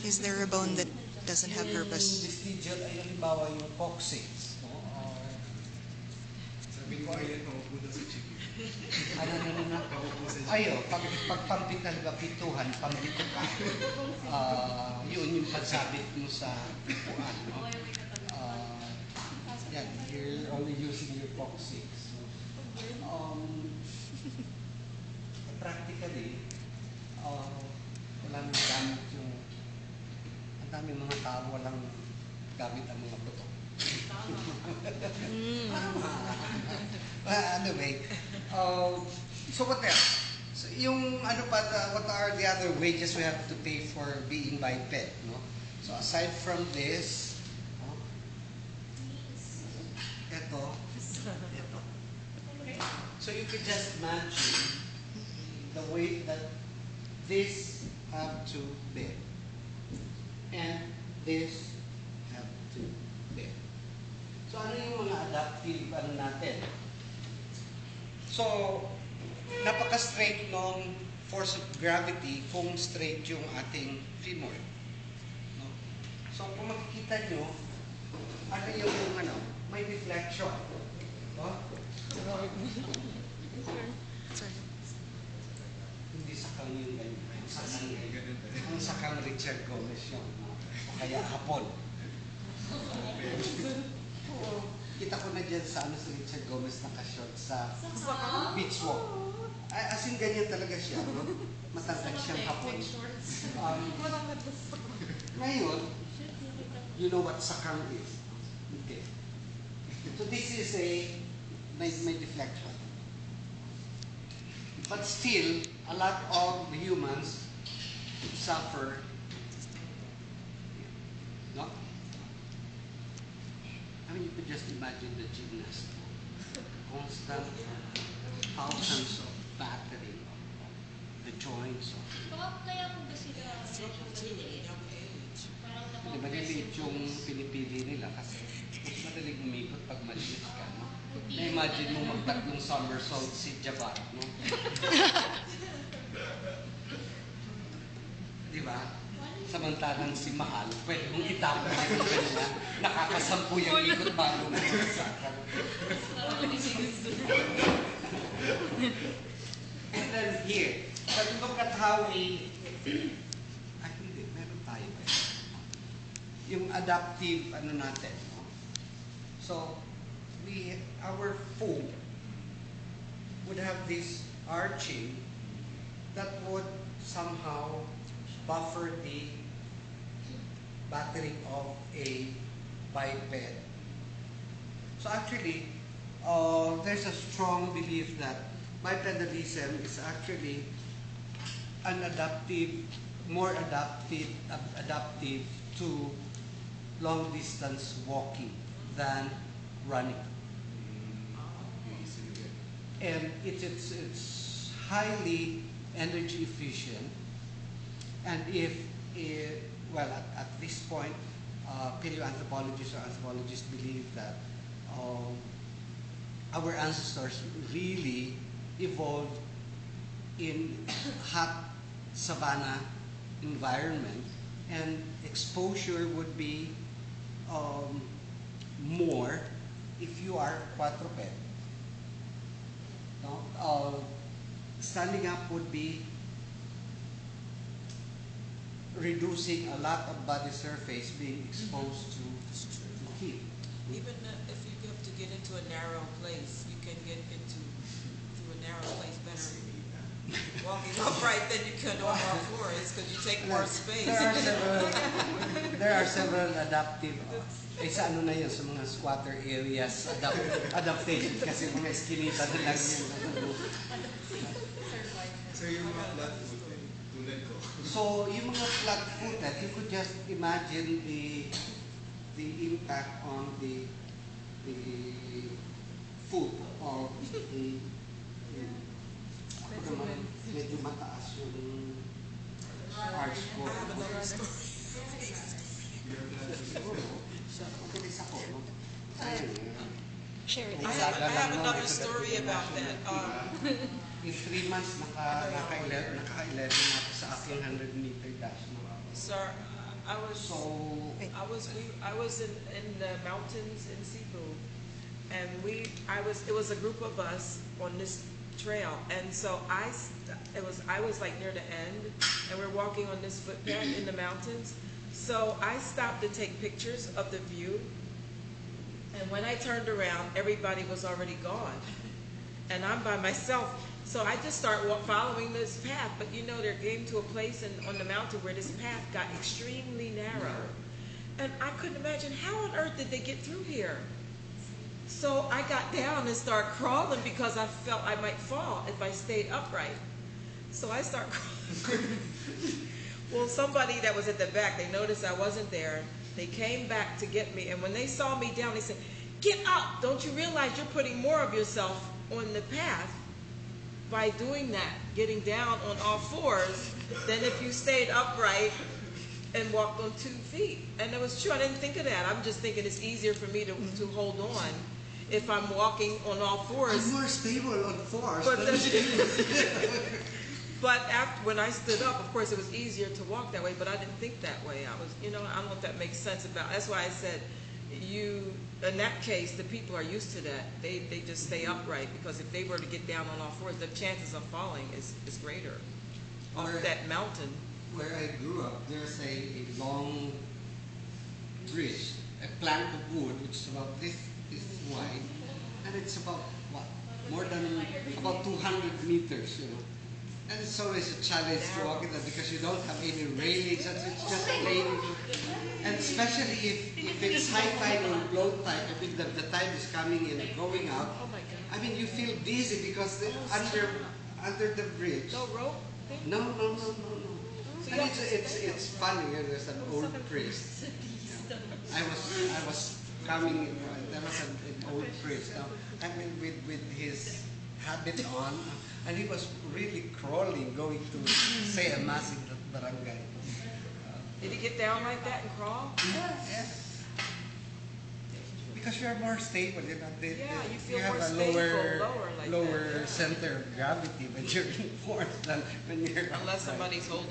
Is there a bone that doesn't have Yung purpose? vestigial ay halimbawa yung coccyx. No? Sabi ko ngayon, maupo na sa chicken. Ano? Maupo sa chicken. Ayo, pag pampitan ba pituhan, pampito ka. Yun yung pagsabit mo sa upuan. No? Yan, you're only using your coccyx. Practically, walang gamit yung ang daming mga tao walang gamit ang mga buto. Anyway, so what else? So yung ano pa, what are the other wages we have to pay for being biped? No? So aside from this, ito. So you could just imagine the way that this have to bear and this have to bear. So ano yung mga adaptive ano natin? So napaka-straight ng force of gravity kung straight yung ating femur. No? So kung makikita nyo, ano yung ano, may deflection. No? Hindi sakang yung ganyan. Ang sakang Richard Gomez yun. O kaya hapon. Kita ko na dyan sa ano si Richard Gomez nakashot sa beach walk. As in ganyan talaga siya. No? Matangkad siyang hapon. Ngayon, you know what sakang is. Okay. So this is may deflection. But still, a lot of humans suffer. No? I mean, you could just imagine the gymnast. Constant thousands of battering of the joints of. Kaya kung ba sila maliliit? Hindi, maliliit yung pinipili nila kasi mas madaling umikot pag maliit ka, no? Na-imagine mo magtatlong somersault si Jabat, no? Di ba? Samantalang si Mahal, pwede mong itapon yung kanila, nakakasampu yung ikot bago mo sa akin. And then here, but look at how we, hindi, meron tayo ba? Yung adaptive, ano natin, no? So, our foot would have this arching that would somehow buffer the battering of a biped. So actually, there's a strong belief that bipedalism is actually an adaptive, more adaptive to long distance walking than running. And it's highly energy efficient. And well, at this point, paleoanthropologists or anthropologists believe that our ancestors really evolved in hot savanna environment, and exposure would be more if you are quadruped. No? Standing up would be reducing a lot of body surface being exposed to heat. Even if you have to get into a narrow place, you can get into a narrow place better walking upright than you can on all floors because you take more space. There are several adaptive, sa ano na yun, sa mga squatter areas, adaptation kasi mga eskinita na lang yun. So yung mga flat-footed, tulad ko. So yung mga flat-footed, you could just imagine the impact on the foot of the ako naman, medyo mataas yung arch ko. I have another story. Mabilis ako, no? Share it. I have another story about that. In 3 months, naka-11 na ako sa aking 100-meter dash. No? Sir, I was So, I was in the mountains in Cebu, and it was a group of us on this trail, and so I was like near the end, and we're walking on this footpath in the mountains. So I stopped to take pictures of the view, and when I turned around, everybody was already gone, and I'm by myself. So I just start following this path, but you know, there came to a place on the mountain where this path got extremely narrow. And I couldn't imagine how on earth did they get through here. So I got down and started crawling because I felt I might fall if I stayed upright. So I start crawling. Well, somebody that was at the back, they noticed I wasn't there. They came back to get me, and when they saw me down, they said, "Get up! Don't you realize you're putting more of yourself on the path by doing that, getting down on all fours, than if you stayed upright and walked on 2 feet." And it was true. I didn't think of that. I'm just thinking it's easier for me to hold on if I'm walking on all fours. I'm more stable on fours. But after, when I stood up, of course, it was easier to walk that way, but I didn't think that way. I was, I don't know if that makes sense that's why I said, in that case, the people are used to that. They just stay upright, because if they were to get down on all fours, the chances of falling is greater off that mountain. Where I grew up, there's a long bridge, a plank of wood, which is about this wide, and it's about, more than about 200 meters, And it's always a challenge to walk in that because you don't have any railings, it's just plain. And especially if it's high tide or low tide, I think that the tide is coming in and going out. Oh my God. I mean, you feel dizzy because under the bridge. No rope? No. So And it's funny. There's an old priest. I was coming. There was an old priest. I mean, with his habit on, and he was really crawling, going to say a mass in the barangay. Did he get down like that and crawl? Yes. Because you are more stable, You feel have more a stable, lower that. center of gravity when you're in force than when you're Unless upright. somebody's holding